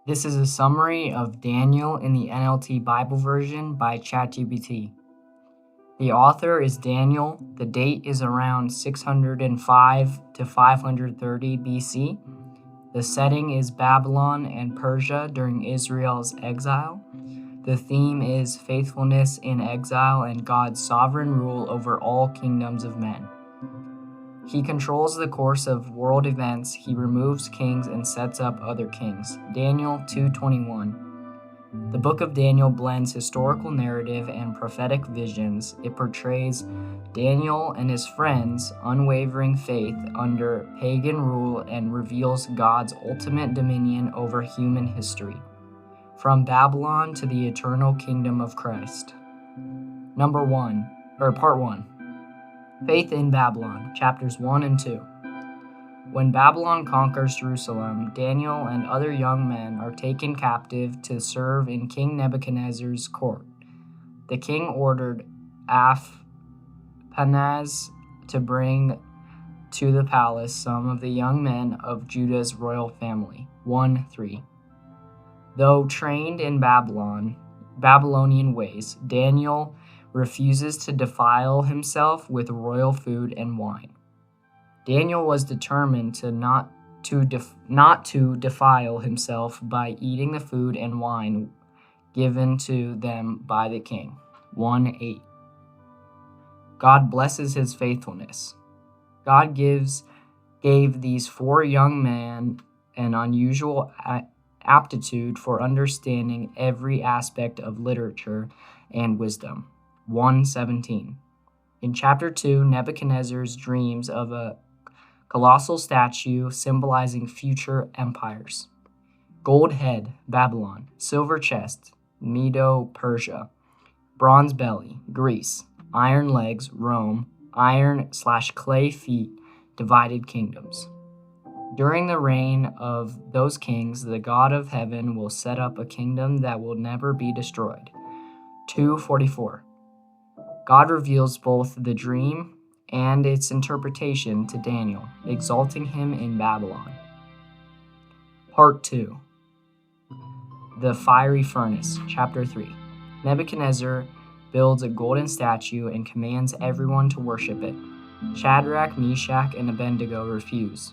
This is a summary of Daniel in the NLT Bible version by ChatGPT. The author is Daniel. The date is around 605 to 530 BC. The setting is Babylon and Persia during Israel's exile. The theme is faithfulness in exile and God's sovereign rule over all kingdoms of men. He controls the course of world events. He removes kings and sets up other kings. Daniel 2:21. The book of Daniel blends historical narrative and prophetic visions. It portrays Daniel and his friends' unwavering faith under pagan rule and reveals God's ultimate dominion over human history, from Babylon to the eternal kingdom of Christ. Part 1. Faith in Babylon, chapters 1 and 2. When Babylon conquers Jerusalem, Daniel and other young men are taken captive to serve in King Nebuchadnezzar's court. The king ordered Ashpenaz to bring to the palace some of the young men of Judah's royal family. 1:3. Though trained in Babylonian ways, Daniel refuses to defile himself with royal food and wine. Daniel was determined to not to defile himself by eating the food and wine given to them by the king. 1:8. God blesses his faithfulness. God gave these four young men an unusual aptitude for understanding every aspect of literature and wisdom. 1:17. In chapter 2, Nebuchadnezzar dreams of a colossal statue symbolizing future empires. Gold head, Babylon. Silver chest, Medo-Persia. Bronze belly, Greece. Iron legs, Rome. Iron/clay feet, divided kingdoms. During the reign of those kings, the God of heaven will set up a kingdom that will never be destroyed. 2:44. God reveals both the dream and its interpretation to Daniel, exalting him in Babylon. Part 2. The fiery furnace, chapter 3. Nebuchadnezzar builds a golden statue and commands everyone to worship it. Shadrach, Meshach, and Abednego refuse.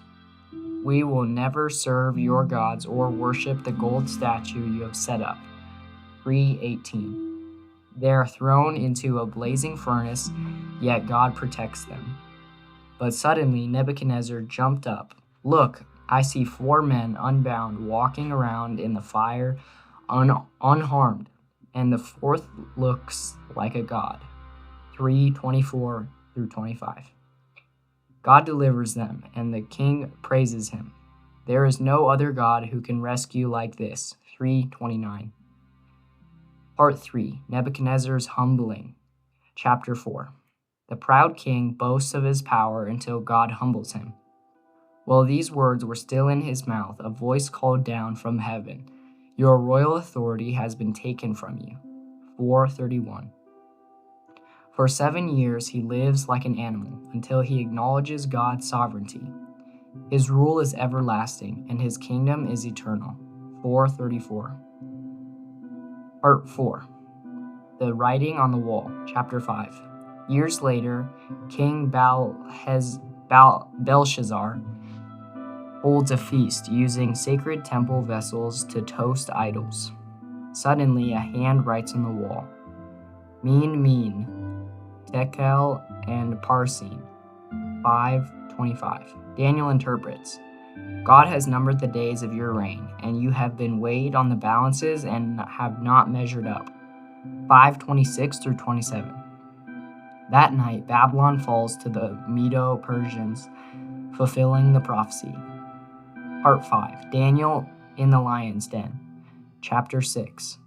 We will never serve your gods or worship the gold statue you have set up. 3:18. They are thrown into a blazing furnace, yet God protects them. But suddenly Nebuchadnezzar jumped up. Look, I see four men unbound walking around in the fire unharmed, and the fourth looks like a god. 3:24-25. God delivers them, and the king praises him. There is no other God who can rescue like this. 3:29. Part 3. Nebuchadnezzar's humbling. Chapter 4. The proud king boasts of his power until God humbles him. While these words were still in his mouth, a voice called down from heaven, "Your royal authority has been taken from you." 4:31. For 7 years he lives like an animal until he acknowledges God's sovereignty. His rule is everlasting, and his kingdom is eternal. 4:34. Part 4. The writing on the wall, chapter 5. Years later, King Belshazzar holds a feast using sacred temple vessels to toast idols. Suddenly, a hand writes on the wall, Min, Tekel, and Parsin. 5:25. Daniel interprets, God has numbered the days of your reign, and you have been weighed on the balances and have not measured up. 5:26-27. That night, Babylon falls to the Medo-Persians, fulfilling the prophecy. Part 5. Daniel in the lion's den. Chapter 6.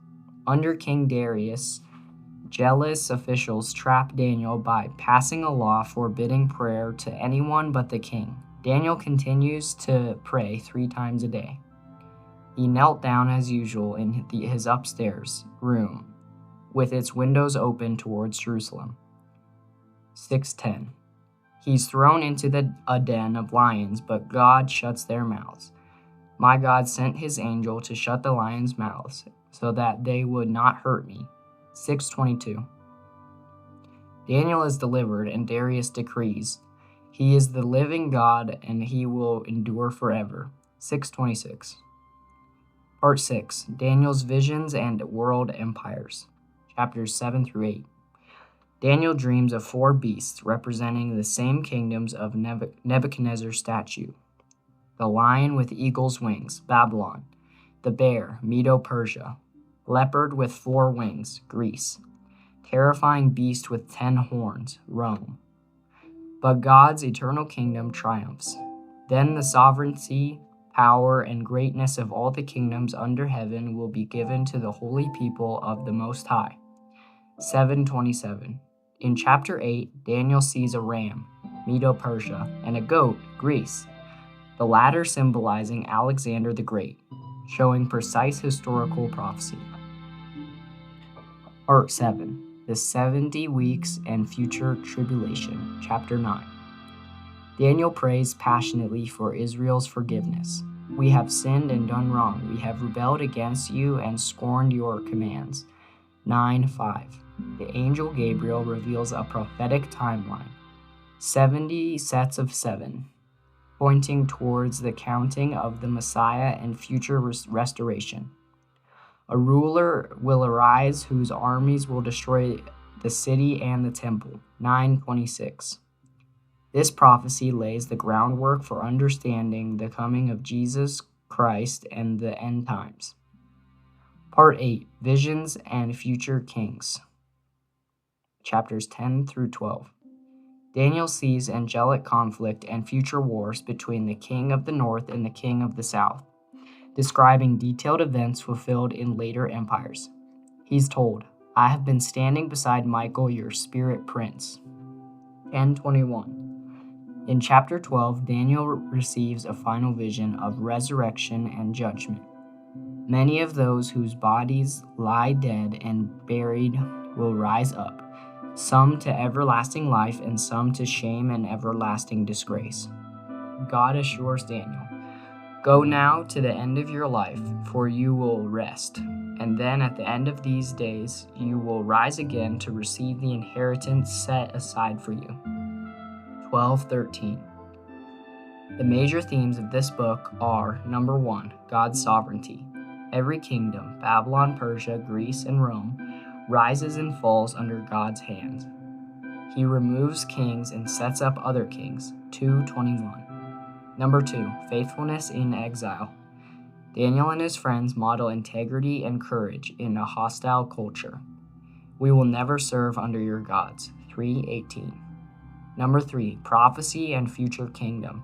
Under King Darius, jealous officials trap Daniel by passing a law forbidding prayer to anyone but the king. Daniel continues to pray 3 times a day. He knelt down as usual in his upstairs room, with its windows open towards Jerusalem. 6:10. He's thrown into a den of lions, but God shuts their mouths. My God sent his angel to shut the lions' mouths, so that they would not hurt me. 6:22. Daniel is delivered, and Darius decrees, he is the living God, and he will endure forever. 6:26. Part 6. Daniel's visions and world empires. Chapters 7 through 8. Daniel dreams of 4 beasts representing the same kingdoms of Nebuchadnezzar's statue. The lion with eagle's wings, Babylon. The bear, Medo-Persia. Leopard with 4 wings, Greece. Terrifying beast with 10 horns, Rome. But God's eternal kingdom triumphs. Then the sovereignty, power, and greatness of all the kingdoms under heaven will be given to the holy people of the Most High. 7:27. In chapter 8, Daniel sees a ram, Medo-Persia, and a goat, Greece, the latter symbolizing Alexander the Great, showing precise historical prophecy. Part 7. The 70 Weeks and Future Tribulation, Chapter 9. Daniel prays passionately for Israel's forgiveness. We have sinned and done wrong. We have rebelled against you and scorned your commands. 9:5. The angel Gabriel reveals a prophetic timeline. 70 sets of 7, pointing towards the counting of the Messiah and future restoration. A ruler will arise whose armies will destroy the city and the temple. 9:26. This prophecy lays the groundwork for understanding the coming of Jesus Christ and the end times. Part 8. Visions and Future Kings. Chapters 10 through 12. Daniel sees angelic conflict and future wars between the king of the north and the king of the south, describing detailed events fulfilled in later empires. He's told, I have been standing beside Michael, your spirit prince. 10:21. In chapter 12, Daniel receives a final vision of resurrection and judgment. Many of those whose bodies lie dead and buried will rise up, some to everlasting life and some to shame and everlasting disgrace. God assures Daniel, go now to the end of your life, for you will rest, and then at the end of these days you will rise again to receive the inheritance set aside for you. 12:13. The major themes of this book are, number 1, God's sovereignty. Every kingdom, Babylon, Persia, Greece, and Rome, rises and falls under God's hand. He removes kings and sets up other kings. 2:21. Number 2, faithfulness in exile. Daniel and his friends model integrity and courage in a hostile culture. We will never serve under your gods. 3:18. Number 3, prophecy and future kingdom.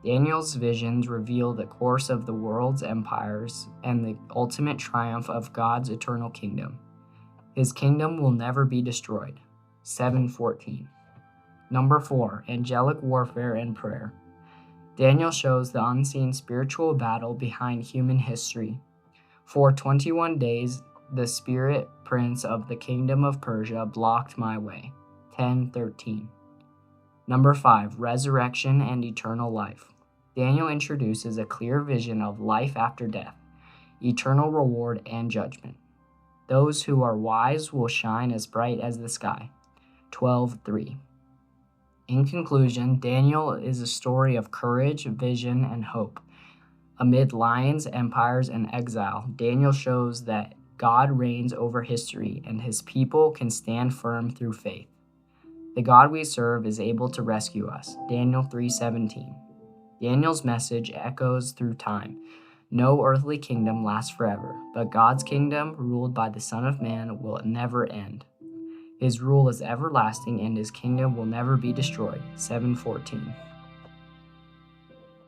Daniel's visions reveal the course of the world's empires and the ultimate triumph of God's eternal kingdom. His kingdom will never be destroyed. 7:14. Number 4, angelic warfare and prayer. Daniel shows the unseen spiritual battle behind human history. For 21 days, the spirit prince of the kingdom of Persia blocked my way. 10:13. Number 5, resurrection and eternal life. Daniel introduces a clear vision of life after death, eternal reward and judgment. Those who are wise will shine as bright as the sky. 12:3. In conclusion, Daniel is a story of courage, vision, and hope. Amid lions, empires, and exile, Daniel shows that God reigns over history and his people can stand firm through faith. The God we serve is able to rescue us. Daniel 3:17. Daniel's message echoes through time. No earthly kingdom lasts forever, but God's kingdom, ruled by the Son of Man, will never end. His rule is everlasting and his kingdom will never be destroyed. 7:14.